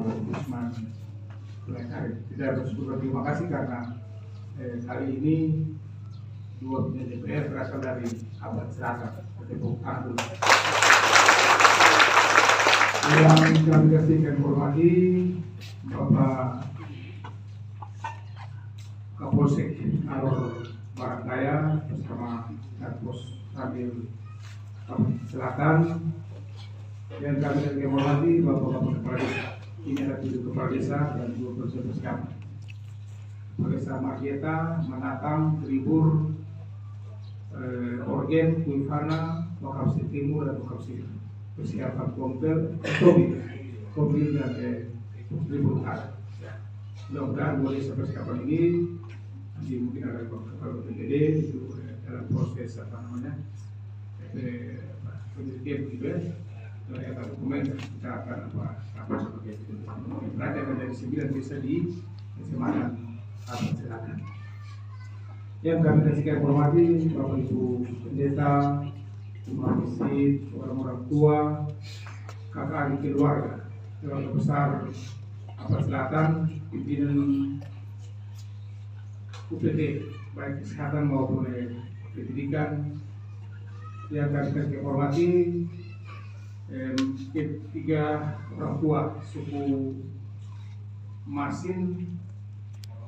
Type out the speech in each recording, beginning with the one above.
Usman Tulengkari. Kita berterima kasih karena kali ini dua pimpinan DPR berasal dari Abad Selatan. Tepuk tangan dulu. Yang kami kasihkan hormati Bapak Kapolsek Alor Barangkaya bersama Kapolres Sambil Selatan. Yang kami kasihkan hormati Bapak-Bapak Kepala Desa. Ini ada 7 kepala desa dan 2 personel kami. Kepala Desa Margieta, Menatang, Tribur, Orgen, Kuifana, Wakapsi Timur dan Wakapsi persiapan Kompel, Kobil dan Tribur Utara. Mudah-mudahan 2 desa persiapan ini nanti mungkin ada kepala BPD itu dalam proses penelitian gitu ya. Dari atas dokumen kita akan apa sebagai itu. Berarti akan dari 9 desa di Semarang Abad Selatan. Yang kami kasihkan hormati Bapak Ibu Pendeta, umat masjid, orang-orang tua, kakak adik keluarga, keluarga besar Abad Selatan, pimpinan UPT baik kesehatan maupun pendidikan. Yang kami kasihkan hormati ketiga orang tua suku Masin,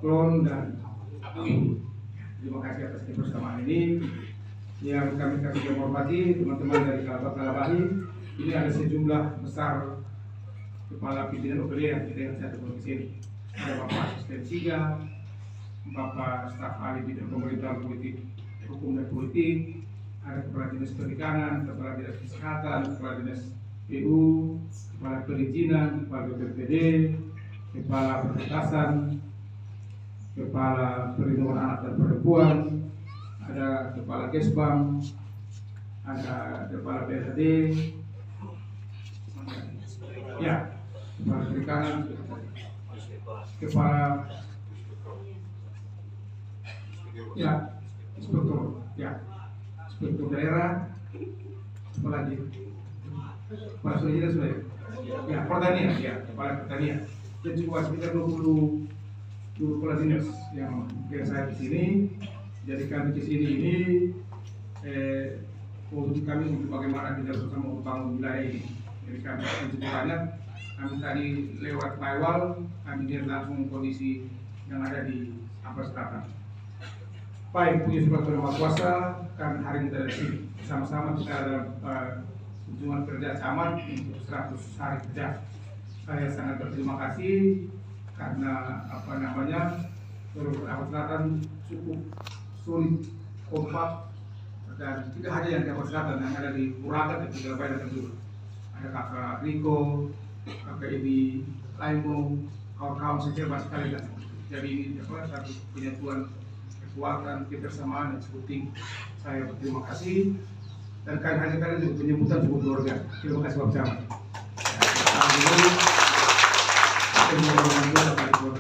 Klon dan Amin. Terima kasih atas kebersamaan ini. Yang kami kasih hormati teman-teman dari Kalabahi. Ini ada sejumlah besar kepala pimpinan OPD yang kita satu di sini. Ada Bapak Asisten Siga, Bapak Staf Ahli Bidang Pemerintahan Politik, Hukum dan Politik, ada Kepala Dinas Perikanan, Kepala Dinas Kesehatan, Kepala Dinas PU, Kepala Perizinan, Kepala BPD, Kepala Perlintasan, Kepala Perlindungan Anak dan Perempuan, ada Kepala Kesbang, ada Kepala BHD, ya, Kepala Perikanan, Kepala ya, Inspektur, ya, Inspektur Daerah, apa lagi? Kepala Perizinan sudah ya, Pertanian, ya, Kepala Pertanian. Dan juga sekitar 20 kepala dinas yang kira saya di sini. Jadi kami di sini ini untuk kami untuk bagaimana kita bersama membangun wilayah ini. Jadi kami cukup banyak. Kami tadi lewat Maywal, kami lihat langsung kondisi yang ada di Abad Selatan. Baik, punya surat terima kuasa kan hari kita di sini sama-sama kita ada kunjungan kerja camat untuk 100 hari kerja. Saya sangat berterima kasih karena Abad Selatan cukup sulit, kompak, dan tidak hanya yang di Abad Selatan, yang ada di Puragat dan juga banyak juga. Ada kakak Riko, kakak Ibi Laimo, kawan-kawan sejabat sekali. Jadi ini satu penyatuan kekuatan kebersamaan yang cukup tinggi. Saya berterima kasih dan kalian juga penyebutan cukup luar biasa. Terima kasih Bapak Camat.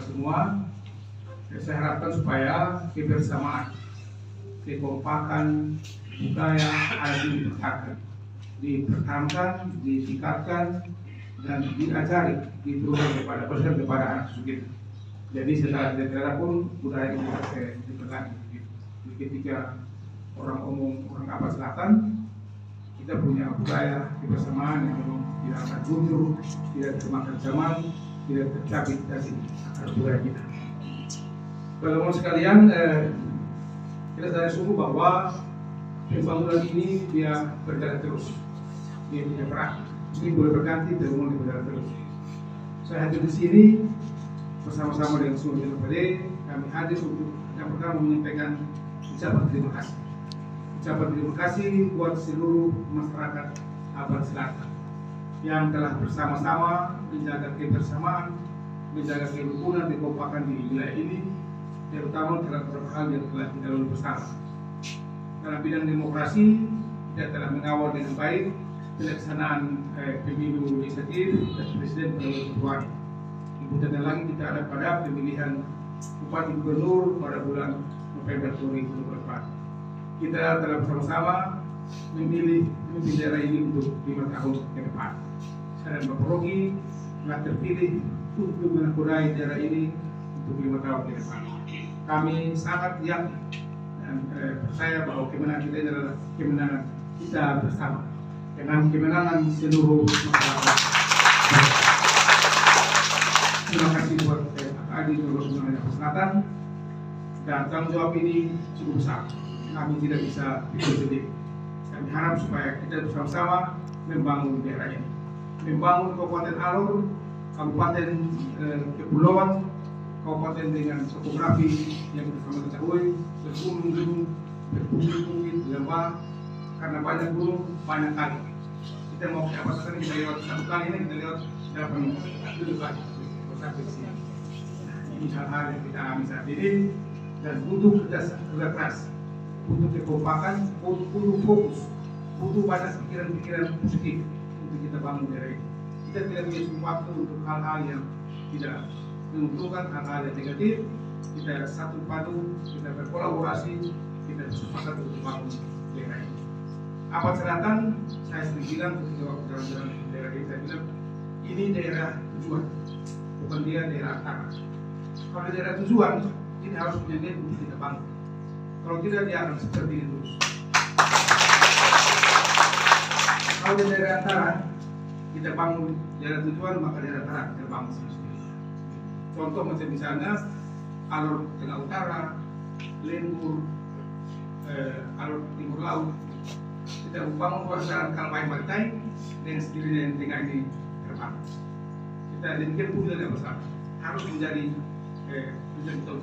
Semua, saya harapkan supaya kebersamaan, kekompakan budaya ada dipertahankan, ditingkatkan, dan diajari, diturunkan kepada anak cucu kita. Jadi setelah pun budaya ini harus dipertahankan. Ketika orang Abad Selatan, kita punya budaya kebersamaan yang tidak akan mundur, tidak termakan zaman, tidak tercabik dari akar budaya kita. Teman-teman sekalian, kita sadar sungguh bahwa pembangunan ini dia berjalan terus, dia tidak berakhir. Ini boleh berganti, dan boleh berjalan terus. Saya hadir di sini bersama-sama dengan seluruh DPD. Kami hadir untuk yang pertama menyampaikan ucapan terima kasih. Ucapan terima kasih buat seluruh masyarakat Abad Selatan yang telah bersama-sama menjaga kebersamaan, menjaga kerukunan, kekompakan di wilayah ini, terutama dalam beberapa hal yang telah kita lalui bersama. Dalam bidang demokrasi, kita telah mengawal dengan baik pelaksanaan pemilu legislatif dan presiden melalui ketuaan. Kemudian lagi kita ada pada pemilihan bupati gubernur pada bulan November 2024. Kita telah bersama-sama memilih daerah ini untuk 5 tahun ke depan. Saya dan Bapak Rogi telah terpilih untuk menakudai daerah ini untuk 5 tahun ke depan. Kami sangat yakin dan percaya bahwa kemenangan kita ini adalah kemenangan kita bersama, dengan kemenangan seluruh masyarakat. Terima kasih buat Pak Adi Nurul Selatan, dan tanggung jawab ini cukup besar. Kami tidak bisa pikir sendiri. Kami harap supaya kita bersama-sama membangun daerah ini, membangun Kabupaten Alor, Kabupaten Kepulauan, kabupaten dengan topografi yang bersama ketahui, bergunung-gunung, berbukit-bukit, lembah, karena banyak gunung, banyak kali. Kita mau ke apa saja, kita lewat satu kali ini, kita lewat 8 kali. Ini hal-hal yang kita alami saat ini, dan butuh kerja keras, butuh kekompakan, butuh fokus, butuh banyak pikiran-pikiran positif untuk kita bangun daerah ini. Kita tidak punya waktu untuk hal-hal yang tidak menguntungkan, hal-hal yang negatif. Kita satu padu, kita berkolaborasi, kita bersepakat untuk bangun daerah ini. Apa Selatan, saya sering bilang ketika waktu jalan-jalan di daerah ini, saya bilang ini daerah tujuan, bukan dia daerah antara. Kalau daerah tujuan, ini harus punya niat untuk kita bangun. Kalau tidak, dia akan seperti ini terus. Kalau di daerah antara, kita bangun daerah tujuan, maka daerah antara kita bangun sendiri. Contoh macam misalnya Alor Tengah Utara, Lembur, Alor Timur Laut, kita bangun kawasan Kalbai Maritime dengan sendirinya yang tengah ini terbangun. Kita demikian pun tidak masalah, harus menjadi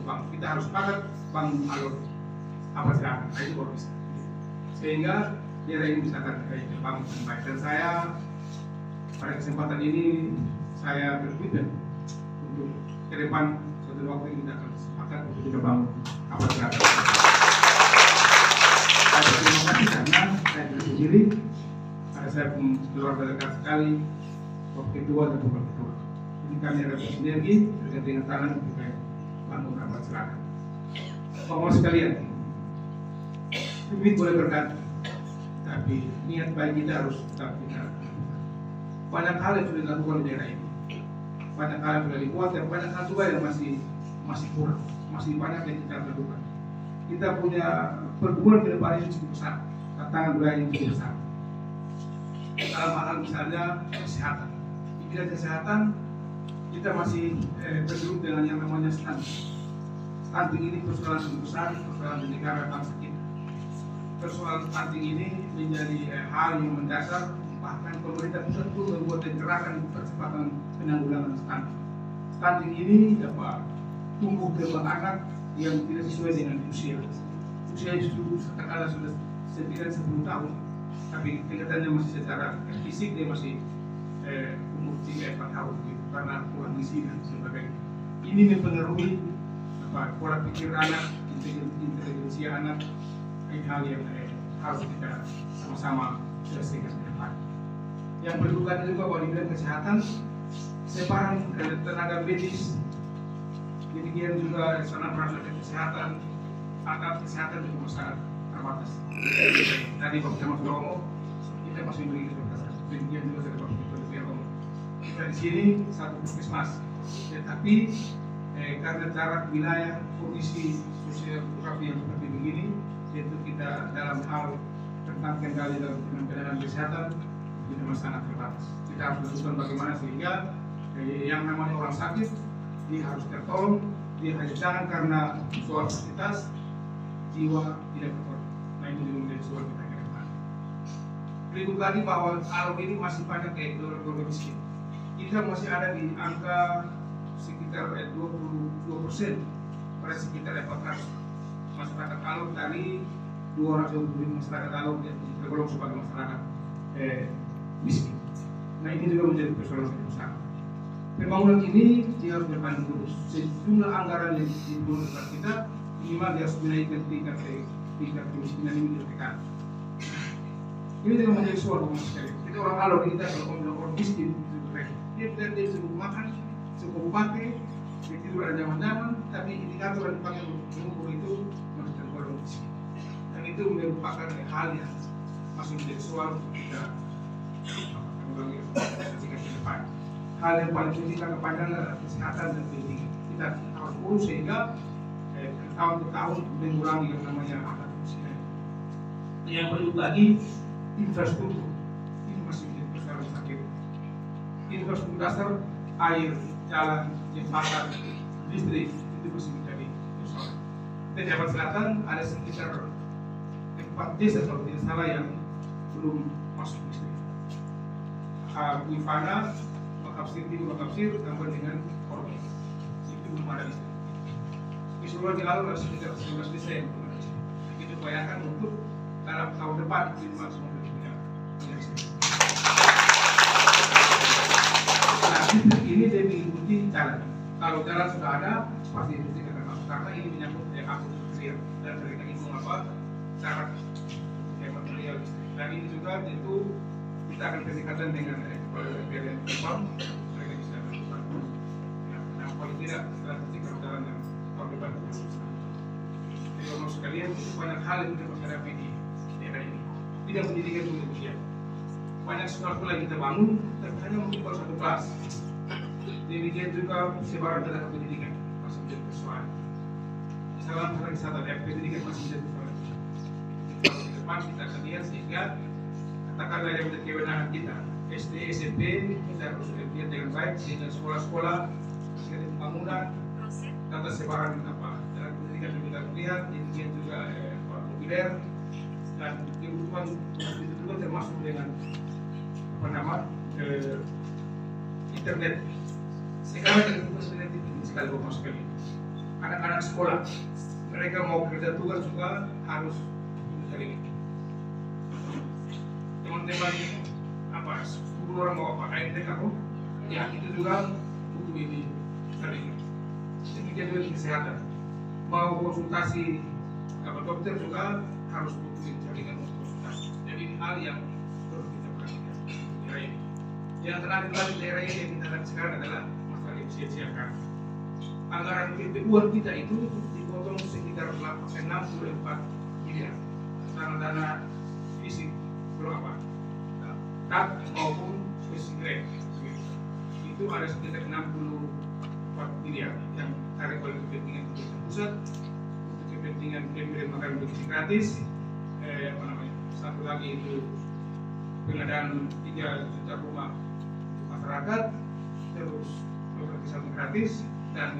bangun. Kita harus sepakat bangun Alor apa Selatan, itu baru bisa. Sehingga daerah ini bisa terbangun dengan baik. Dan saya pada kesempatan ini saya berpikir untuk ke depan suatu waktu kita akan sepakat untuk kita bangun apa Selatan. Saya terima kasih karena saya sendiri, saya keluarga dekat sekali, waktu kedua dan waktu kedua. Ini kami ada sinergi dengan tangan untuk bangun apa Selatan. Bapak sekalian, duit boleh berganti, tapi niat baik kita harus tetap kita lakukan. Banyak hal yang sudah dilakukan di daerah ini, banyak hal yang sudah dibuat, dan banyak hal juga yang masih kurang, masih banyak yang kita lakukan. Kita punya pergumulan ke depan ini cukup besar, tantangan budaya yang cukup besar. Dalam hal misalnya kesehatan, di bidang kesehatan kita masih tergerus dengan yang namanya stunting. Stunting ini persoalan yang besar, persoalan di negara bangsa kita. Persoalan stunting ini menjadi hal yang mendasar, bahkan pemerintah pusat pun membuat gerakan percepatan penanggulangan stunting. Stunting ini dapat tumbuh kembang anak yang tidak sesuai dengan usia. Usia itu katakanlah sudah 9-10 tahun, tapi kelihatannya masih secara fisik dia masih umur 3-4 tahun gitu, karena kurang gizi dan sebagainya. Ini mempengaruhi pola pikir anak, intelijensi anak, hal yang harus kita sama-sama selesaikan ke depan. Yang berduka juga bahwa di bidang kesehatan, separan tenaga medis, demikian juga sarana prasarana kesehatan, alat kesehatan juga sangat terbatas. Tadi Pak Camat sudah ngomong, kita masih memiliki keterbatasan. Demikian juga dari Pak Camat ngomong. Kita di sini satu puskesmas, tetapi karena jarak wilayah, kondisi sosial geografi yang seperti begini, yaitu kita dalam hal tentang kendali dalam penanganan kesehatan kita masih sangat terbatas. Kita harus menentukan bagaimana sehingga yang namanya orang sakit dia harus tertolong, dia hanya jangan karena soal fasilitas jiwa tidak tertolong. Nah itu juga menjadi soal kita ke depan. Berikut lagi bahwa Alor ini masih banyak keluarga miskin. Kita masih ada di angka sekitar 22% pada sekitar 400 masyarakat Alor dari 220 masyarakat Alor yang tergolong sebagai masyarakat miskin. Nah ini juga menjadi persoalan yang besar. Pembangunan ini dia harus berpandang lurus. Sejumlah anggaran yang dibutuhkan kita minimal dia harus menaikkan tingkat kemiskinan ini ditekan. Ini juga menjadi soal rumah sekali. Kita orang Alor kita kalau orang miskin dia tidak cukup makan, cukup pakai, itu ada zaman-zaman, tapi indikator yang dipakai untuk mengukur itu masih tergolong miskin. Dan itu merupakan hal yang masih menjadi soal untuk kita ke depan. hal yang paling penting jangka panjang adalah kesehatan dan pendidikan. Kita harus urus sehingga tahun ke tahun mengurangi yang namanya angka kemiskinan. Yang perlu lagi infrastruktur. Ini masih menjadi persoalan sakit. Infrastruktur dasar, air, jalan, jembatan, listrik itu masih menjadi persoalan. Di Jawa Selatan ada sekitar 4 desa kalau tidak salah yang belum masuk listrik. Wifana, Makapsir Timur, Makapsir tambah dengan Korban itu belum ada listrik. Di Sulawesi di lalu ada sekitar 11 desa yang belum ada listrik. Kita bayangkan untuk dalam tahun depan kita semua punya listrik. Nah, listrik ini dia mengikuti jalan. Kalau jalan sudah ada, pasti listrik akan masuk karena ini menyangkut aku material dan mereka itu apa cara hemat material listrik. Dan ini juga tentu kita akan berdekatan dengan PLN Jepang, mereka bisa melakukan. Nah, paling tidak setelah ketika jalan yang tahun depan kita selesai. Jadi orang sekalian itu banyak hal yang kita hadapi di daerah ini. Tidak pendidikan juga demikian. Banyak sekolah-sekolah yang kita bangun, tapi hanya mungkin baru 1 kelas. Demikian juga sebaran tenaga pendidikan masih menjadi persoalan. Misalnya pariwisata dan pendidikan masih menjadi persoalan. Kalau di depan kita akan lihat sehingga katakanlah yang menjadi kewenangan kita SD, SMP kita harus lihat dengan baik sehingga sekolah-sekolah sekali pembangunan data sebaran apa dalam pendidikan yang kita lihat demikian juga populer dan kebutuhan itu juga termasuk dengan apa nama internet. Sekarang internet itu sekali masuk sekali anak-anak sekolah mereka mau kerja tugas juga harus mencari teman-teman apa 10 orang mau apa AMTK ya itu juga butuh ini sering demikian juga kesehatan mau konsultasi apa dokter juga harus butuh jaringan untuk konsultasi. Jadi ini hal yang perlu kita perhatikan daerah ini. Yang terakhir lagi daerah ini yang kita lihat sekarang adalah masalah efisiensi anggaran. Anggaran PPU kita itu dipotong sekitar 64 miliar dana fisik berapa tak maupun spesifik itu ada sekitar 64 miliar yang tarik oleh kepentingan pemerintah pusat untuk kepentingan pemberian makanan bergizi gratis apa namanya satu lagi itu pengadaan 3 juta rumah untuk masyarakat terus beroperasi gratis dan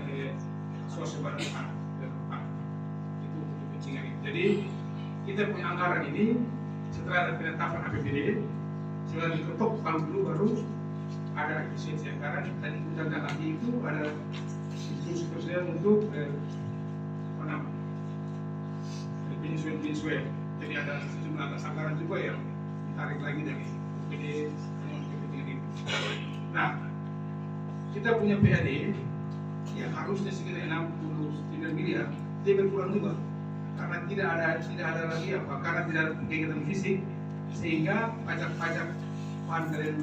swasembada pangan dan pangan itu untuk kepentingan itu. Jadi kita punya anggaran ini setelah ada penetapan APBD setelah diketok tahun dulu baru ada efisiensi anggaran dan ikutan lagi itu ada instruksi presiden untuk apa namanya penyesuaian. Jadi ada sejumlah anggaran juga yang ditarik lagi dari APBD dengan kepentingan itu. Nah, kita punya PAD yang harusnya sekitar 69 miliar, dia berkurang juga karena tidak ada lagi apa karena tidak ada kegiatan fisik sehingga pajak-pajak bahan kalian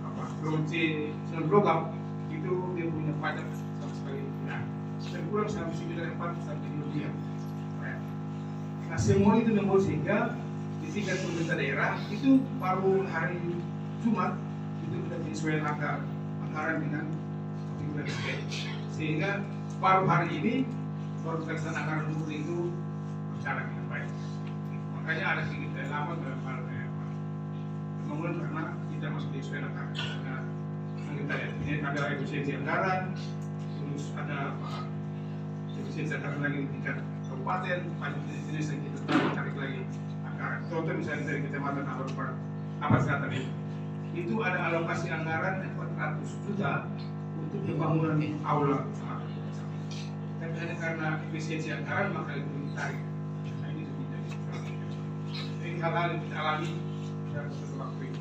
apa bronze logam itu dia punya pajak sama sekali tidak berkurang sampai sekitar 4 sampai 5 miliar. Nah semua itu membuat sehingga di tingkat pemerintah daerah itu baru hari Jumat itu sudah menyesuaikan anggaran dengan pemerintah sehingga baru hari ini baru pelaksanaan anggaran murni itu berjalan dengan baik. Makanya ada sedikit lama dalam hal pembangunan karena kita masih menyesuaikan anggaran karena kita ini ada efisiensi anggaran terus ada efisiensi anggaran lagi di tingkat kabupaten banyak jenis yang kita tarik lagi anggaran. Contoh misalnya dari kecamatan Abar Selatan itu ada alokasi anggaran 400 juta untuk pembangunan aula. Tapi hanya karena efisiensi anggaran maka itu ditarik. Nah ini menjadi jadi hal-hal yang kita alami dalam satu waktu ini.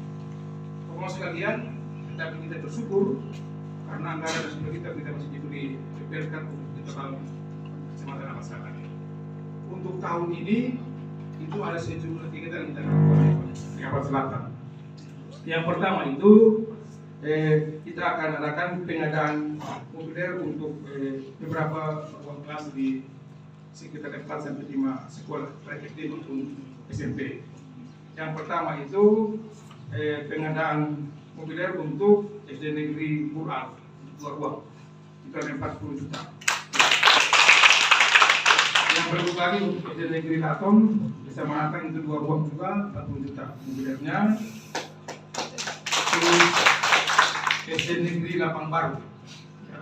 Pokoknya sekalian, tetapi kita bersyukur karena anggaran dan sebagainya kita masih diberikan untuk kita bangun kecamatan Abar Selatan. Untuk tahun ini itu ada sejumlah kegiatan yang kita lakukan di Abar Selatan. Yang pertama itu kita akan adakan pengadaan mobiler untuk beberapa ruang kelas di sekitar 4 sampai 5 sekolah baik SD maupun SMP. Yang pertama itu pengadaan mobiler untuk SD Negeri Mural 2 ruang itu ada 40 juta. Yang berikut lagi untuk SD Negeri Laton Desa Manatang itu 2 ruang juga 40 juta mobilnya. SD Negeri Lapang Baru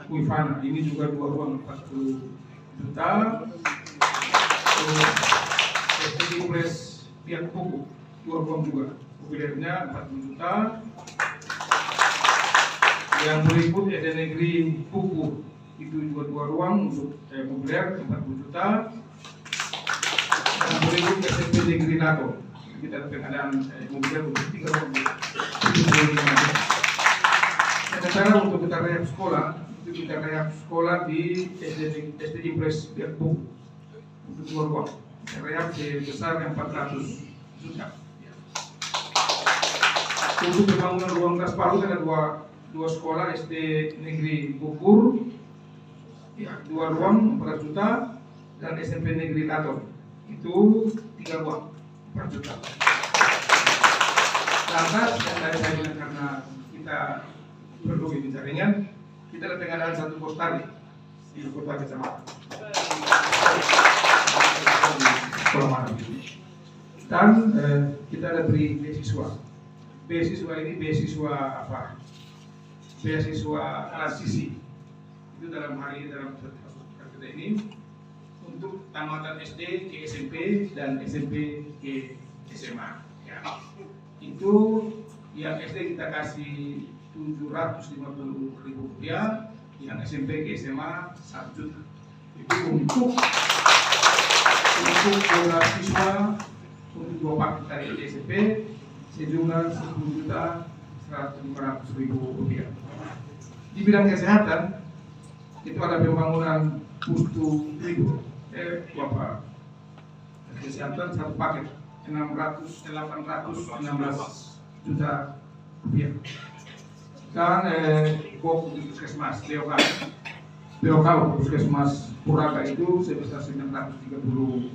Kuifana ini juga 2 ruang 40 juta. SD Impres Pihak Puku 2 ruang juga mobilnya 40 juta. Yang berikut SD Negeri Puku itu juga 2 ruang untuk mobiler 40 juta. Yang berikut SMP Negeri Lato kita ada pengadaan mobiler untuk 3 ruang 75 juta. Sementara untuk kita rehab sekolah itu kita rehab sekolah di SD Impres Pihak Puku untuk 2 ruang rehab sebesar 400 juta. Untuk pembangunan ruang kelas baru ada dua sekolah SD Negeri Bukur, ya 2 ruang 4 juta dan SMP Negeri Laton itu 3 ruang 4 juta. Lantas yang tadi saya bilang karena kita perlu ini jaringan, kita ada pengadaan 1 pos tali di kota kecamatan. Sekolah mana? Dan kita ada beri beasiswa. Beasiswa ini beasiswa apa? Beasiswa transisi. Itu dalam hal ini dalam kita ini untuk tamatan SD ke SMP dan SMP ke SMA. Ya. Itu yang SD kita kasih 750.000 rupiah, yang SMP ke SMA 1 juta. Itu untuk siswa untuk 2 paket dari SMP sejumlah 10.100.000 rupiah. Di bidang kesehatan itu ada pembangunan pustu ibu kesehatan 1 paket 816 juta rupiah. Dan puskesmas Beokal puskesmas Puraga itu sebesar 935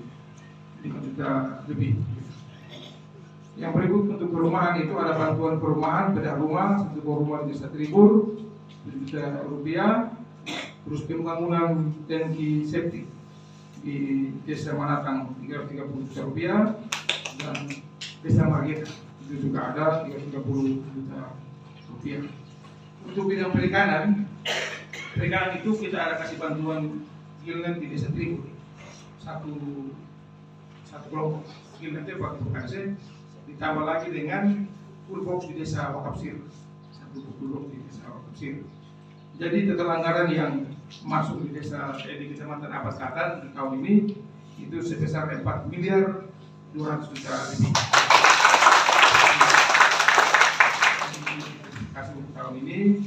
juta lebih. Yang berikut untuk perumahan itu ada bantuan perumahan bedah rumah 1 buah rumah di Desa Tribur 7 juta rupiah. Terus pembangunan tangki septic di Desa Manatang 330 juta rupiah dan Desa Margeta itu juga ada 330 juta rupiah. Untuk bidang perikanan itu kita ada kasih bantuan gilnet di Desa Tribur satu kelompok gilnet itu bukan saya ditambah lagi dengan full box di Desa Wakapsir 1 full box di Desa Wakapsir. Jadi total anggaran yang masuk di desa di Kecamatan Apas Selatan di tahun ini itu sebesar 4.200 miliar lebih. Kasih untuk tahun ini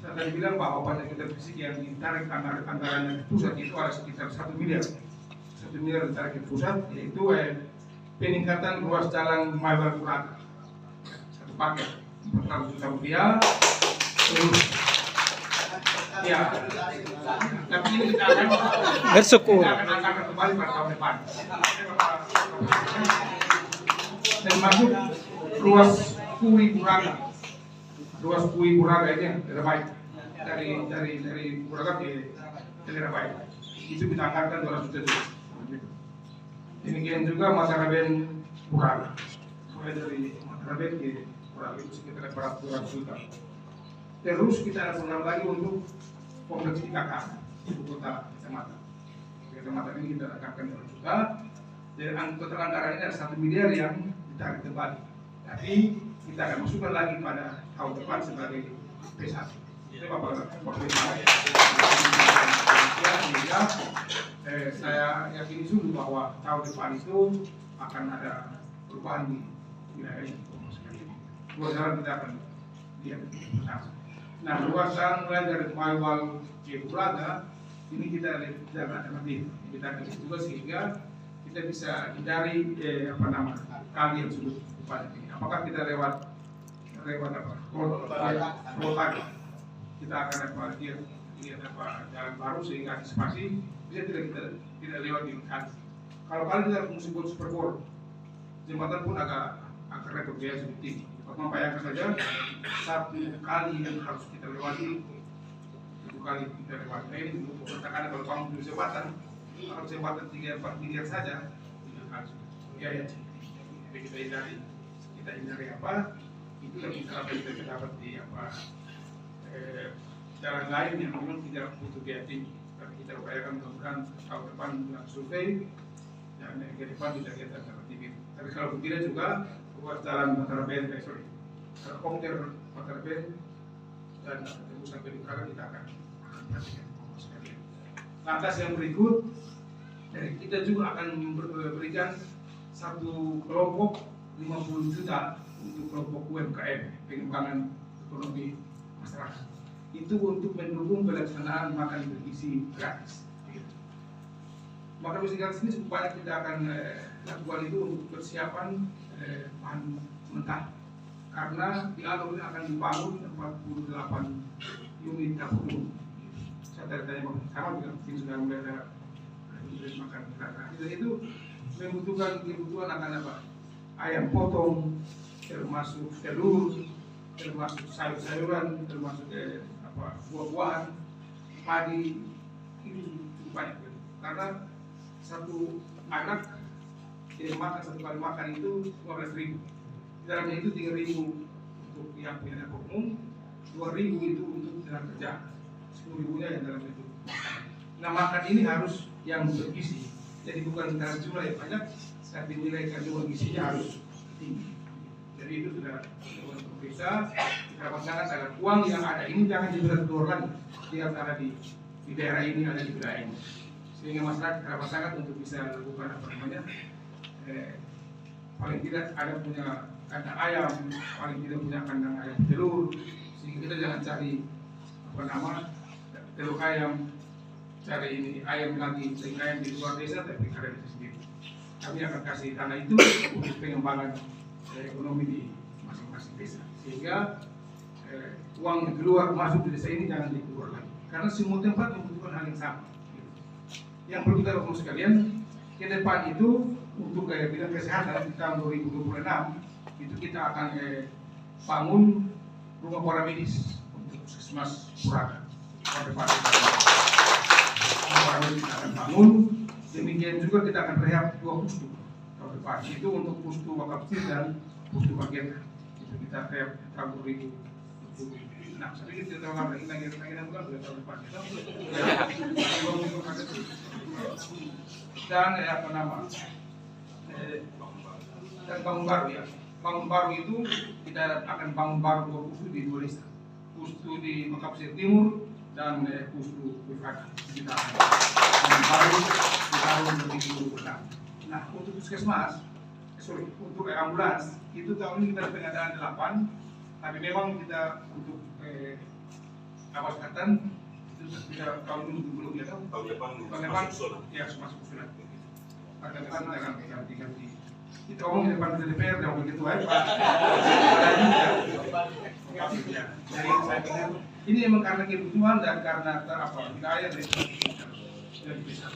saya tadi bilang bahwa pajak kita fisik yang ditarik anggarannya ke pusat itu ada sekitar 1 miliar ditarik ke pusat, yaitu peningkatan ruas jalan Maiwar Puraga 1 paket 400 juta rupiah. Terus ya, tapi ini kita akan angkat kembali pada tahun depan. Dan masuk ruas Kui Puraga ini yang terbaik dari Puraga ke terbaik. Itu kita angkatkan 200 juta. Demikian juga Mataraben Puraga. Mulai dari Mataraben ke Puraga itu sekitar 400 juta. Terus kita ada program lagi untuk kompleks IKK ibu kota kecamatan. Kecamatan ini kita angkatkan 200 juta. Dan total anggaran ini ada 1 miliar yang ditarik kembali. Tapi kita akan masukkan lagi pada tahun depan sebagai P1. Itu Bapak saya yakini sungguh bahwa tahun depan itu akan ada perubahan di wilayah ini. Dua jalan kita akan lihat bersama. Nah, ruas jalan mulai dari Maiwal ke Puraga ini kita lihat jalan alternatif kita kasih juga sehingga kita bisa hindari kali yang sudah padat ini. Apakah kita lewat apa? Tol pagi kita akan lihat jalan baru sehingga antisipasi bisa tidak lewat di kali. Kalau kali kita harus sebut superbor jembatan pun agak repot biaya sedikit tinggi. membayangkan saja satu kali yang harus kita lewati, itu kali kita lewati. Nah, ini untuk katakan kalau bangun di jembatan, kalau jembatan 3-4 miliar saja, tidak harus biaya. Jadi kita hindari apa? Itu yang kita dapat di apa? Jalan lain yang memang tidak butuh biaya tinggi. Tapi kita upayakan mudah-mudahan tahun depan dengan survei dan ke depan tidak kita dapat tinggi. Tapi kalau tidak juga buat jalan Matarben, komputer Matarben dan tembus sampai di Praga kita akan sekalian. Lantas yang berikut, kita juga akan berikan satu kelompok 50 juta untuk kelompok UMKM, pengembangan ekonomi masyarakat. Itu untuk mendukung pelaksanaan makan bergizi gratis. Makan bergizi gratis ini cukup banyak kita akan lakukan itu untuk persiapan bahan mentah. Karena di Alor ini akan dibangun 48 unit dapur umum. Saya tanya sama juga mungkin sudah mulai ada makan gratis. Dan itu membutuhkan kebutuhan akan apa? Ayam potong, termasuk telur, termasuk sayur-sayuran, termasuk buah-buahan, padi, itu cukup banyak. Karena satu anak dia makan satu kali makan itu 15.000. Di dalamnya itu 3.000 untuk yang punya dapur umum, 2.000 itu untuk jalan kerja, 10.000-nya yang dalam itu. Nah, makan ini harus yang bergizi. Jadi bukan dalam jumlah yang banyak, tapi nilai kandungan gizinya harus tinggi. Jadi itu sudah bisa kita pasangan agar uang yang ada ini jangan diberat-berat lagi. Dia ada di daerah ini, ada di wilayah ini. Sehingga masyarakat kita pasangan untuk bisa lakukan apa namanya, paling tidak ada punya kandang ayam, paling tidak punya kandang ayam telur. Sehingga kita jangan cari telur ayam, cari ini ayam lagi, sehingga ayam di luar desa tapi ada di sendiri. Kami akan kasih dana itu untuk pengembangan ekonomi di masing-masing desa, sehingga uang yang keluar masuk di desa ini jangan dikeluar lagi, karena semua tempat membutuhkan hal yang sama. Yang perlu kita lakukan sekalian ke depan itu untuk bidang kesehatan di tahun 2026 itu kita akan bangun rumah para medis untuk puskesmas Praga. Tahun depan kita akan bangun. Demikian juga kita akan rehab 2 pustu tahun depan. Itu untuk pustu Wakapsir dan pustu bagian itu kita rehab tahun 2026. Tapi kita tahu lagi bukan sudah tahun depan. Dan apa nama? Dan bangun baru ya. Bangun baru itu kita akan bangun baru 2 pustu di 2 desa. Pustu di Wakapsir Timur dan pustu Wifat. Kita akan bangun baru di tahun 2026. Nah, untuk puskesmas, untuk ambulans itu tahun ini kita pengadaan 8, tapi memang kita untuk awaskan itu kita tahun ini belum ya tahun depan ya masuk usulan. Tahun depan kita akan ganti. Kita omong di depan DPR dan wakil ketua ya. Jadi saya pikir ini memang karena kebutuhan dan karena wilayah dari bisa.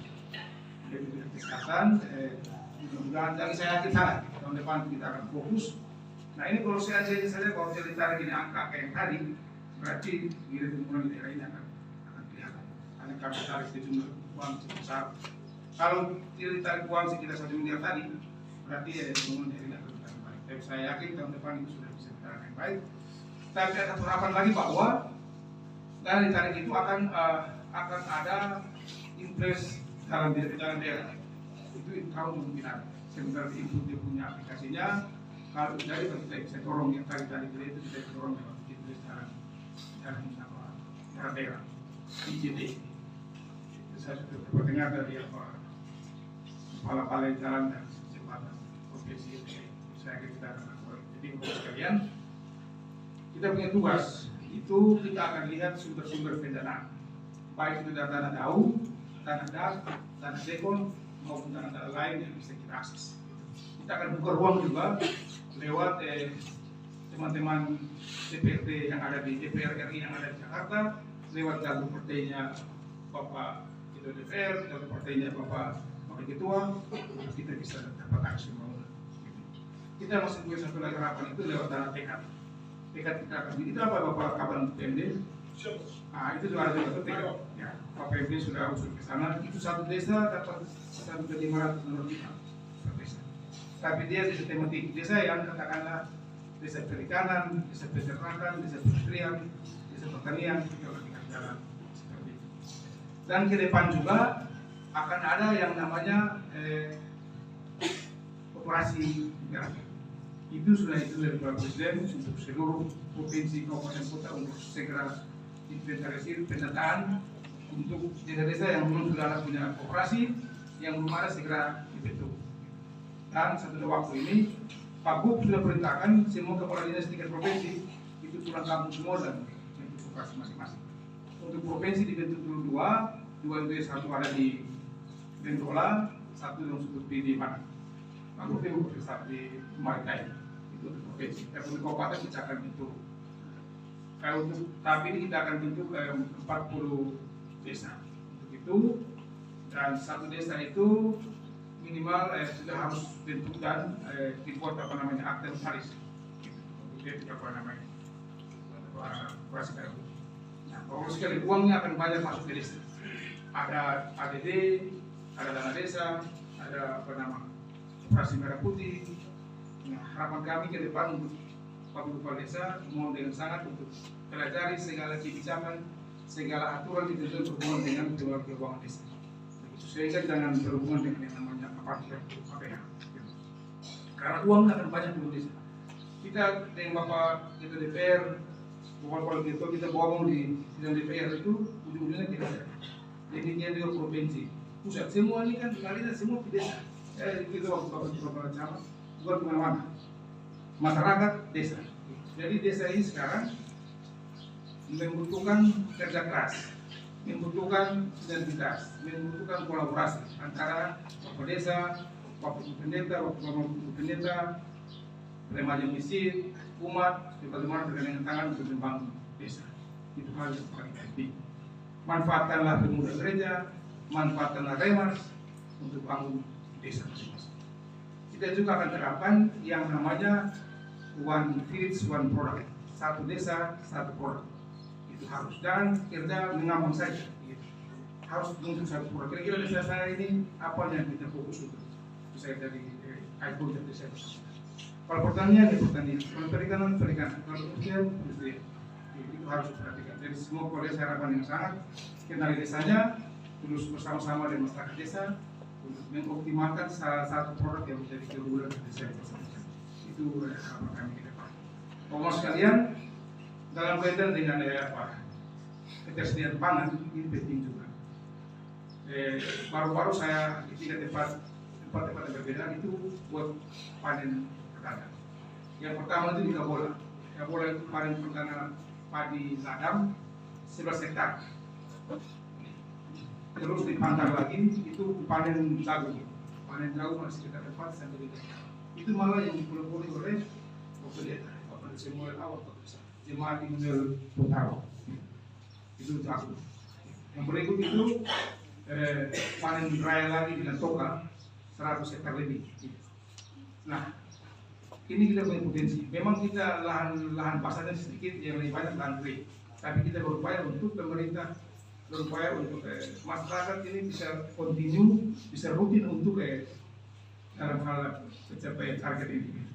Kesehatan, mudah-mudahan jangan saya yakin sana tahun depan kita akan fokus. Nah ini kalau saya saja kalau saya ditarik ini angka kayak tadi berarti bila temuan di daerah ini akan kelihatan. Karena kami tarik di jumlah uang cukup besar. Kalau tidak ditarik uang sekitar 1 miliar tadi, berarti temuan daerah ini akan lebih baik. Tapi saya yakin tahun depan itu sudah bisa ditarik yang baik. Tapi ada harapan lagi bahwa dari ditarik itu akan ada impres dalam daerah itu tahu kemungkinan sebentar input dia punya aplikasinya. Kalau dari kita bisa dorong yang tadi itu kita bisa dorong lewat itu dalam daerah IJD. Saya sudah dengar dari kepala jalan dan jembatan provinsi saya kita akan lakukan. Jadi untuk sekalian kita punya tugas itu kita akan lihat sumber-sumber pendanaan, baik itu dana daun, dana das, dana dekon maupun dana lain yang bisa kita akses. Kita akan buka ruang juga lewat teman-teman DPRD yang ada di DPR RI yang ada di Jakarta, lewat jalur partainya Bapak Ketua DPR, jalur partainya Bapak Wakil Ketua, kita bisa dapat akses. kita masih punya satu lagi harapan itu lewat dana tekad. Tekad kita akan itu apa Bapak Kaban PMD? Itu juga ada satu tekad. Ya, Pak PMD sudah usul ke sana. Itu satu desa dapat 1.500 menurut kita. Satu desa. Tapi dia desa tematik. Desa yang katakanlah desa perikanan, desa peternakan, desa perindustrian, desa pertanian, kita lakukan jalan seperti itu. Dan ke depan juga akan ada yang namanya operasi gerakan. Itu sudah itu dari Pak Presiden untuk seluruh provinsi kabupaten kota untuk segera inventarisir pendataan untuk desa-desa yang belum sudah punya operasi, yang belum ada segera dibentuk. Dan setelah waktu ini Pak Gub sudah perintahkan semua kepala dinas tingkat provinsi itu pulang kampung semua dan bentuk operasi masing-masing. Untuk provinsi dibentuk dulu dua itu satu ada di Bentola, satu yang sudut di mana? Pak Gub itu bersama di Maritai itu untuk provinsi. Dan untuk kabupaten kita akan bentuk. Kalau untuk tahap ini kita akan bentuk 40 desa. Untuk itu dan satu desa itu minimal sudah harus bentuk dan dibuat akte notaris untuk dia apa namanya operasi gerakan. Nah, kalau sekali uangnya akan banyak masuk ke desa. Ada ADD, ada dana desa, ada operasi merah putih. Nah, harapan kami ke depan untuk Pak Kepala Desa mohon dengan sangat untuk pelajari segala kebijakan, segala aturan itu berhubungan dengan keuangan desa. Sehingga jangan berhubungan dengan yang namanya APH. Karena uang akan banyak di desa. Kita dengan Bapak Ketua DPR, kalau kita ngomong di DPR itu ujung-ujungnya tidak ada. Jadi dia juga provinsi, pusat semua ini kan kalian semua di desa. Itu waktu Bapak Camat, bukan kemana-mana. Masyarakat desa. Jadi desa ini sekarang membutuhkan kerja keras, membutuhkan identitas, membutuhkan kolaborasi antara Bapak Desa, Bapak Pendeta, remaja miskin, umat, bagaimana bergandingan tangan untuk membangun desa. Itu hal yang paling penting. Manfaatkanlah pemuda gereja, manfaatkanlah remas untuk bangun desa masing-masing. Kita juga akan terapkan yang namanya one village, one product. Satu desa, satu produk. Itu harus. Dan kerja mengambang saja. Harus untuk satu produk. Kira-kira desa saya ini apa yang kita fokus untuk bisa dari ikon dari desa. Kalau pertanian, pertanian. Kalau perikanan, perikanan. Kalau industrian, industrian. Itu harus diperhatikan. Jadi semua kepala desa harapan yang sangat kenali desanya, terus bersama-sama dengan masyarakat desa untuk mengoptimalkan salah satu produk yang menjadi keunggulan desa. Itu harapan kami ke depan. Bapak sekalian, dalam kaitan dengan ketersediaan pangan ini penting juga. Baru-baru saya di 3 tempat yang berbeda itu buat panen perdana. Yang pertama itu di Kabola. Kabola itu panen perdana padi ladang 11 hektar. Terus di Pantar lagi itu panen jagung. Panen jagung masih sekitar 4 sampai 5 hektar. Itu malah yang dipelopori oleh Bapak Samuel Awal, Jemaat Immanuel Putaro. Itu jagung. Yang berikut itu panen raya lagi dengan toka 100 hektar lebih. Nah, ini kita punya potensi. Memang kita lahan pasarnya sedikit, yang lebih banyak lahan kering. Tapi kita berupaya untuk pemerintah, berupaya untuk masyarakat ini bisa continue, bisa rutin untuk dalam hal pencapaian target ini.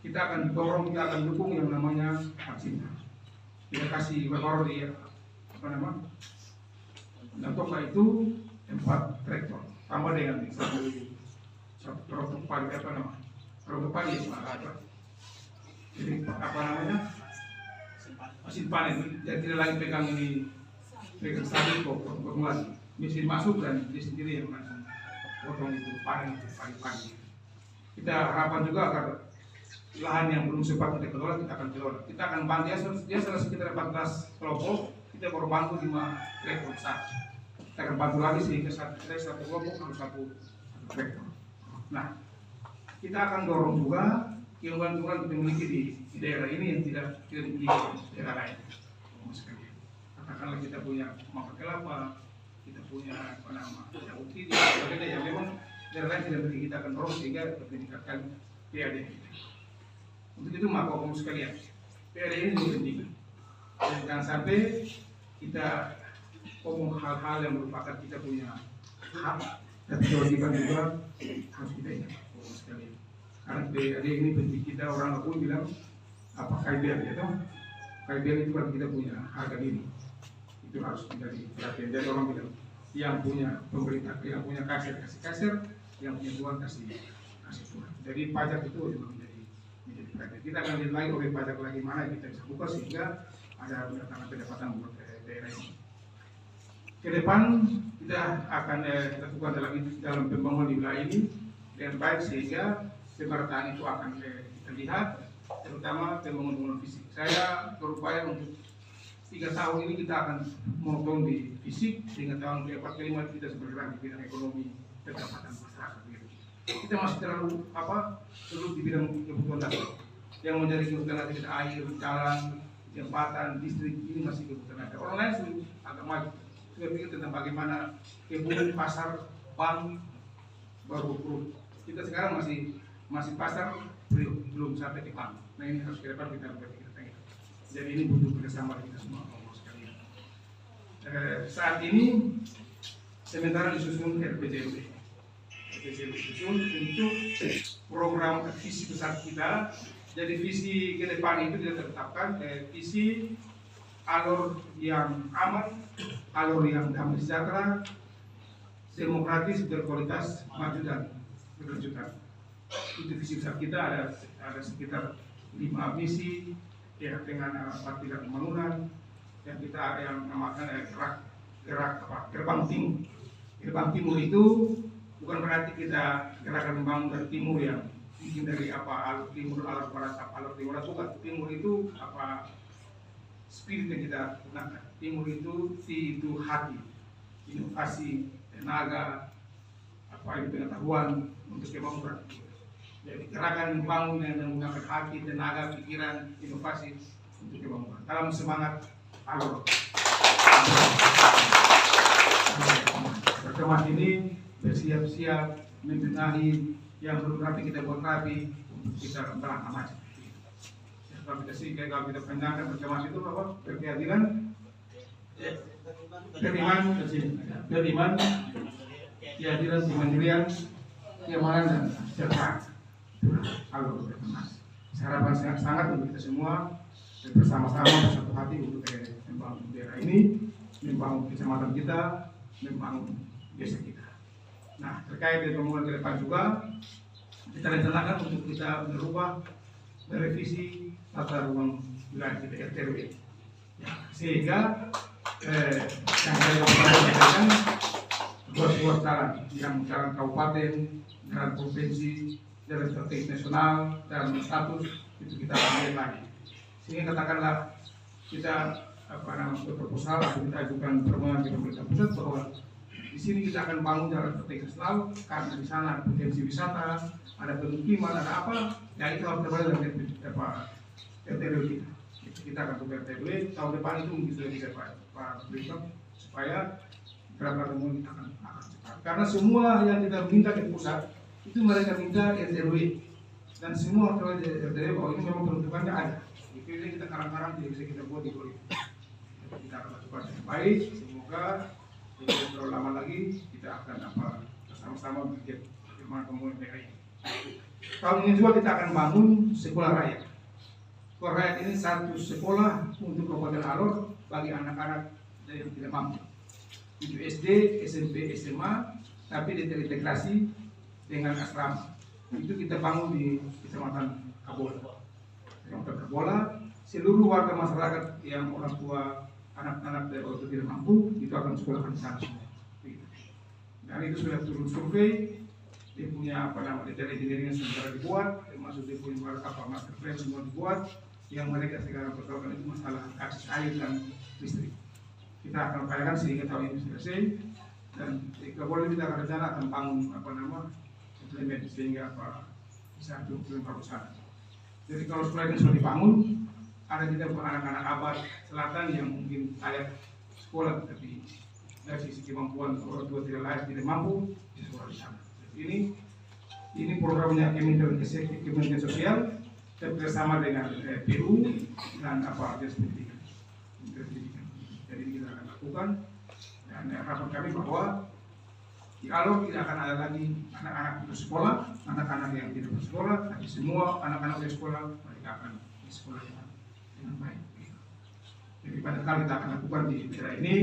Kita akan dorong, kita akan dukung yang namanya vaksin. Kita kasih baru di dan toka itu 4 traktor, tambah dengan satu rokok padi rokok padi jadi mesin panen. Jadi tidak lagi pegang sapi kok penguat, mesin masuk dan dia sendiri yang langsung potong itu panen pagi-pagi. Kita harapan juga agar lahan yang belum sempat kita kelola kita akan kelola. Kita akan bantu dia sekitar 14 kelompok. Kita baru bantu 5 traktor besar. Kita akan bantu lagi sehingga satu kelompok harus satu traktor. Nah, kita akan dorong juga keunggulan-keunggulan kita miliki di daerah ini yang tidak dimiliki di daerah lain. Katakanlah kita punya mangga kelapa, kita punya jambu tiram, sebagainya yang memang daerah lain tidak memiliki, kita akan dorong sehingga meningkatkan PAD. Untuk itu maka kamu sekalian, PAD ini juga penting. Dan jangan sampai kita ngomong hal-hal yang merupakan kita punya hak, tapi kewajiban juga harus kita ingat kamu sekalian. Karena PAD ini penting, kita orang pun bilang apa KBR itu, KBR itu kan kita punya harga diri, itu harus menjadi perhatian. Jadi orang bilang yang punya pemerintah, yang punya kasir kasih kasir, yang punya Tuhan kasih Tuhan. Jadi pajak itu memang menjadi perhatian. Kita akan lihat lagi oleh pajak lagi mana kita bisa buka sehingga ada mendatangkan pendapatan buat daerah ini. Ke depan kita akan lakukan dalam pembangunan di wilayah ini dengan baik sehingga pemerataan itu akan kita lihat, terutama pembangunan fisik. Saya berupaya untuk 3 tahun ini kita akan memotong di fisik, sehingga tahun ke-4 ke-5 kita bergerak di bidang ekonomi pendapatan masyarakat. Kita masih terlalu di bidang kebutuhan dasar. Yang menjadi kebutuhan dasar kita air, jalan, jembatan, listrik, ini masih kebutuhan dasar. Orang lain sudah agak maju, sudah pikir tentang bagaimana kebun, pasar, bank, baru perut. Kita sekarang masih pasar, belum sampai ke bank. Nah ini harus ke depan kita berpikir. Jadi ini butuh kerjasama kita semua sekalian. Saat ini sementara disusun RPJMD. RPJMD disusun untuk program visi besar kita. Jadi visi ke depan itu kita tetapkan visi alur yang aman, alur yang damai sejahtera, demokratis, berkualitas, maju dan berkelanjutan. Itu visi besar kita, ada sekitar 5 misi ya, dengan 4 pilar pembangunan yang kita ada yang namakan gerbang timur. Gerbang timur itu bukan berarti kita gerakan membangun dari timur yang bikin dari alur timur, alur barat, alur timur, bukan. Timur itu spirit yang kita gunakan. Timur itu hati, inovasi, tenaga, pengetahuan untuk pembangunan. Jadi gerakan membangun yang menggunakan hati, tenaga, pikiran, inovasi untuk pembangunan dalam semangat alur. Pertemuan ini bersiap-siap membenahi yang belum rapi, kita buat rapi untuk kita berangkat maju. Kalau kita sih kalau kita panjangkan pertemuan itu apa? Berkeadilan, beriman, keadilan, kemandirian, keamanan dan kesejahteraan. Alur Mas. Harapan sangat untuk kita semua bersama-sama bersatu hati untuk membangun daerah ini, membangun kecamatan kita, membangun desa kita. Nah, terkait dengan pembangunan ke depan juga kita rencanakan untuk kita merubah, merevisi tata ruang wilayah kita RT/RW. Ya, sehingga yang saya lakukan ruas-ruas jalan, yang jalan kabupaten, jalan provinsi, jalan strategis nasional, jalan status itu kita ambil lagi. Sehingga katakanlah kita proposal atau kita ajukan permohonan ke pemerintah pusat bahwa di sini kita akan bangun jalan strategis nasional karena di sana ada potensi wisata, ada pemukiman, ada apa, ya itu harus terbayar dengan RT/RW kita. Kita akan ke RT/RW tahun depan itu mungkin sudah bisa Pak Berikan supaya gerakan umum kita akan cepat. Karena semua yang kita minta ke pusat itu mereka minta RT/RW dan semua kalau di RT/RW bahwa ini memang peruntukannya ada. Itu kita karang-karang tidak bisa kita buat di Korea. Kita akan lakukan yang baik. Semoga tidak terlalu lama lagi kita akan bersama-sama bikin bagaimana pembangunan daerah ini. Tahun ini juga kita akan bangun sekolah rakyat. Sekolah rakyat ini satu sekolah untuk Kabupaten Alor bagi anak-anak yang tidak mampu. Itu SD, SMP, SMA, tapi terintegrasi dengan asrama. Itu kita bangun di Kecamatan Kabola. Kecamatan Kabola, seluruh warga masyarakat yang orang tua anak-anak dari orang tua tidak mampu itu akan sekolahkan di sana semua. Dan itu sudah turun survei, dia punya detail engineering yang sementara dibuat, termasuk dia punya master plan semua dibuat. Yang mereka sekarang persoalkan itu masalah akses air dan listrik. Kita akan upayakan sehingga tahun ini selesai dan Kabola kita akan rencana akan bangun implement sehingga bisa cukup bagusan. Jadi kalau sekolah ini sudah dibangun, ada kita anak-anak Abad Selatan yang mungkin layak sekolah tapi dari sisi kemampuan orang tua tidak layak, tidak mampu di sekolah di sana. Jadi ini Ini programnya Kementerian Sosial bersama dengan PU dan Dinas Pendidikan. Jadi kita akan lakukan, dan harapan kami bahwa di Alor tidak akan ada lagi anak-anak putus sekolah, anak-anak yang tidak bersekolah, tapi semua anak-anak yang sekolah mereka akan di sekolah dengan baik. Jadi pada kali kita akan lakukan di daerah ini,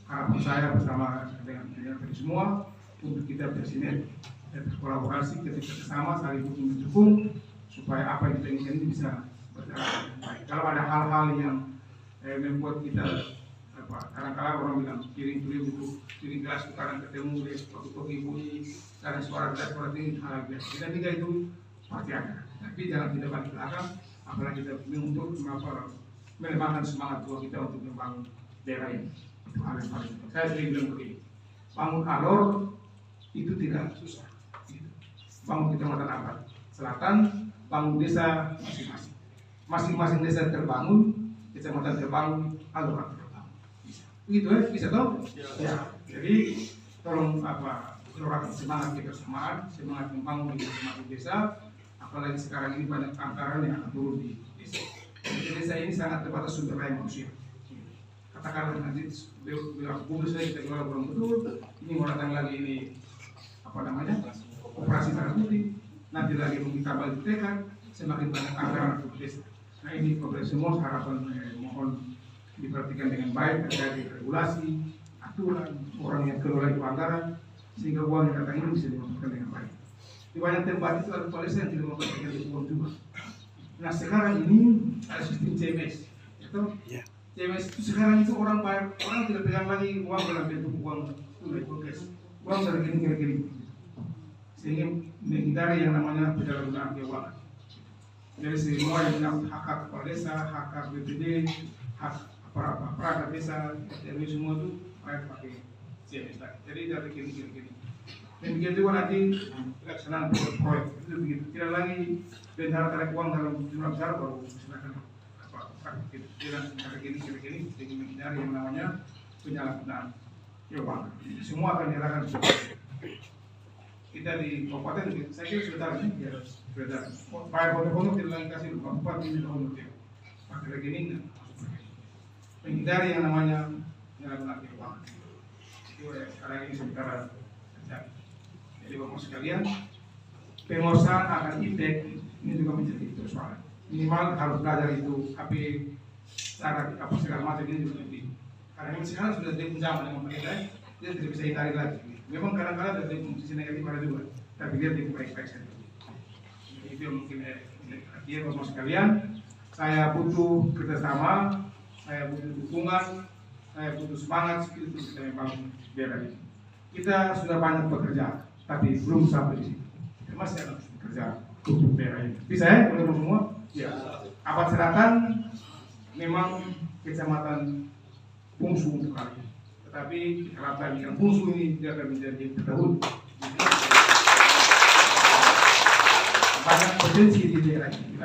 harapan saya bersama dengan kalian semua untuk kita bersinergi dan berkolaborasi, kita bersama saling mendukung supaya apa yang kita inginkan ini bisa berjalan dengan baik. Kalau ada hal-hal yang membuat kita kadang-kadang orang bilang piring gelas tukaran ketemu waktu bunyi karena suara gelas suara tinggi hal biasa. Kita tiga itu pasti ada, tapi jangan kita balik belakang, apalagi kita untuk melemahkan semangat buat kita untuk membangun daerah ini. Itu hal yang paling penting. Saya sering bilang begini, bangun Alor itu tidak susah. Bangun Kecamatan Ampat Selatan, bangun desa masing-masing. Masing-masing desa terbangun, kecamatan terbangun, Alor terbangun. Bisa. Begitu ya, bisa toh? Ya. Jadi tolong orang semangat kita semangat membangun di masing-masing desa. Apalagi sekarang ini banyak anggaran yang akan turun di desa. Di desa ini sangat terbatas sumber daya manusia. Katakanlah nanti bilang publis saya kita jual kurang betul. Ini mau datang lagi ini operasi merah putih, nanti lagi ditambah TK, semakin banyak anggaran untuk desa. Nah ini kepada semua harapan mohon diperhatikan dengan baik terkait regulasi, aturan, orang yang kelola itu anggaran, sehingga uang yang datang ini bisa dimasukkan dengan baik. Di banyak tempat itu ada polisi yang tidak memperhatikan uang juga. Nah sekarang ini ada sistem CMS, itu CMS itu sekarang itu orang tidak pegang lagi uang dalam bentuk uang tunai cash, uang dari gini. Sehingga menghindari yang namanya penyalahgunaan keuangan. Jadi semua yang menyangkut hak kepala desa, hak BPD, hak perangkat desa, RW semua itu pakai CMS lagi. Jadi dari gini. Dan begitu juga nanti pelaksanaan proyek itu begitu. Tidak lagi bendera tarik uang dalam jumlah besar baru silakan tidak gini. Jadi menghindari yang namanya penyalahgunaan keuangan. Semua akan diarahkan kita di kabupaten, saya kira sudah ini ya sudah bayar honor tidak lagi kasih kabupaten ini honor dia pakai rekening menghindari yang namanya penyalahgunaan keuangan itu sekarang ini sementara terjadi. Jadi bapak sekalian, penguasaan akan iptek ini juga menjadi persoalan. Minimal harus belajar itu HP cara segala macam ini juga penting. Karena ini sekarang sudah dipenjama dengan mereka, dia tidak bisa hindari lagi. Memang kadang-kadang ada sisi negatif ada juga, tapi dia tidak baik-baik saja. Itu yang mungkin dia bapak sekalian, saya butuh kerjasama, saya butuh dukungan, saya butuh semangat untuk kita membangun daerah ini. Kita sudah banyak bekerja, tapi belum sampai di sini. Kita masih harus bekerja untuk daerah ini. Bisa ya, teman-teman semua? Ya. Ampat Selatan memang kecamatan bungsu untuk kali ini. Tetapi harapan yang bungsu ini tidak akan menjadi terdahulu. Banyak potensi di daerah ini.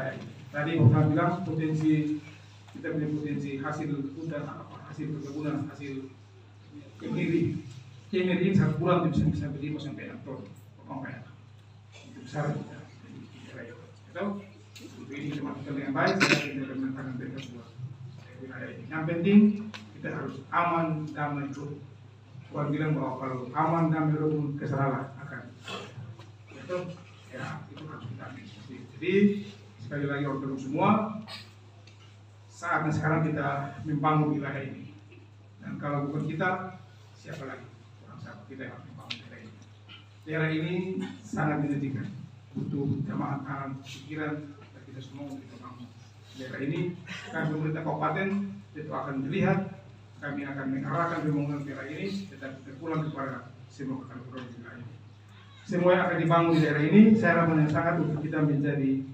Tadi Bapak bilang potensi, kita punya potensi hasil hutan, hasil perkebunan, hasil kemiri. Kemiri ini 1 bulan bisa beli sampai 6 ton. Itu besar kita di daerah itu. Ini dimasukkan dengan baik, kita akan menentangkan mereka buat wilayah ini. Yang penting kita harus aman, damai, rukun. Tuhan bilang bahwa kalau aman, damai, rukun, kesalahan akan itu harus kita ambil. Jadi sekali lagi orang semua, saatnya sekarang kita membangun wilayah ini. Dan kalau bukan kita, siapa lagi? Orang siapa kita yang harus membangun daerah ini. Daerah ini sangat menjadikan, butuh jamaah tangan, pikiran, dan kita semua untuk membangun daerah ini. Kan pemerintah kabupaten itu akan melihat, kami akan mengarahkan pembangunan daerah ini, tetapi terpulang kepada semua kekuatan daerah ini. Semua yang akan dibangun di daerah ini, saya harapan yang sangat untuk kita menjadi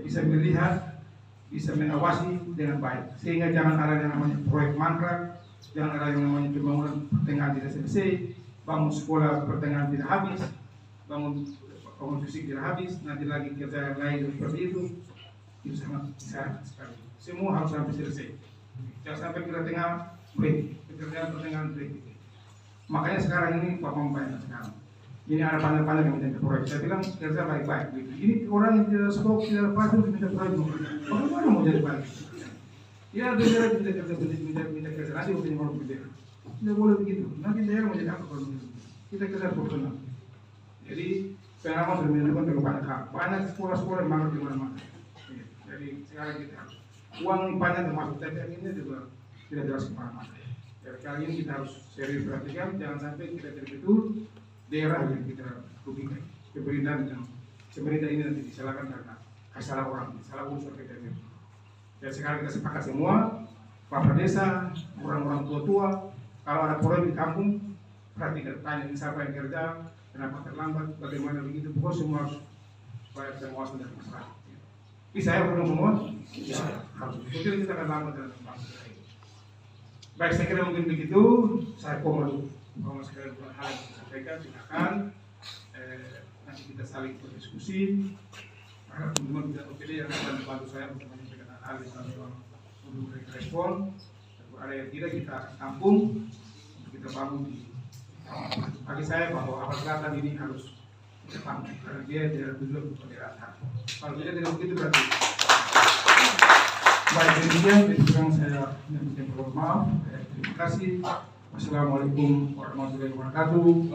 bisa melihat, bisa mengawasi dengan baik, sehingga jangan ada yang namanya proyek mangkrak, jangan ada yang namanya pembangunan pertengahan tidak selesai, bangun sekolah pertengahan tidak habis, bangun fisik tidak habis, nanti lagi kerja lain seperti itu sangat besar sekali. Semua harus sampai selesai. Jangan sampai kita tengah break, pekerjaan pertengahan break. Makanya sekarang ini Pak Pembangunan sekarang. Ini ada panel-panel yang minta proyek. Saya bilang kerja baik-baik. Gitu. Ini orang yang tidak stok, tidak patuh minta proyek. Bagaimana mau jadi baik? Ya daerah minta kerja nanti bukan orang bendera. Tidak boleh begitu. Nanti daerah mau jadi apa kalau begitu? Kita kerja profesional. Jadi pengalaman sudah menentukan terlalu banyak hal. Banyak sekolah-sekolah yang mangkrak di mana-mana. Jadi sekarang kita uang banyak termasuk TPN ini juga tidak jelas kemana-mana. Jadi kali ini kita harus serius perhatikan, jangan sampai kita betul daerah yang kita rugikan. Pemerintah ini nanti disalahkan karena salah orang, salah unsur kita ini. Dan sekarang kita sepakat semua, Bapak Desa, orang-orang tua-tua, kalau ada proyek di kampung, perhatikan, tanya siapa yang kerja, kenapa terlambat, bagaimana begitu, pokoknya semua harus supaya semua sudah masalah. Bisa ya bertemu semua? Bisa. Harus. Mungkin kita akan lambat dalam bangsa ini. Baik, saya kira mungkin begitu. Saya komod. Kalau sekalian hal yang saya sampaikan, silakan. Nanti kita saling berdiskusi. Agar teman-teman tidak terpilih yang akan membantu saya untuk menyampaikan hal yang untuk respon. Kalau ada yang tidak, kita tampung. Kita bangun di bagi saya bahwa Apar Selatan ini harus depan karena dia tidak tujuan untuk daerah. Kalau tidak begitu berarti. Baik, demikian yang saya menyampaikan mohon maaf. Terima kasih. Wassalamualaikum warahmatullahi wabarakatuh.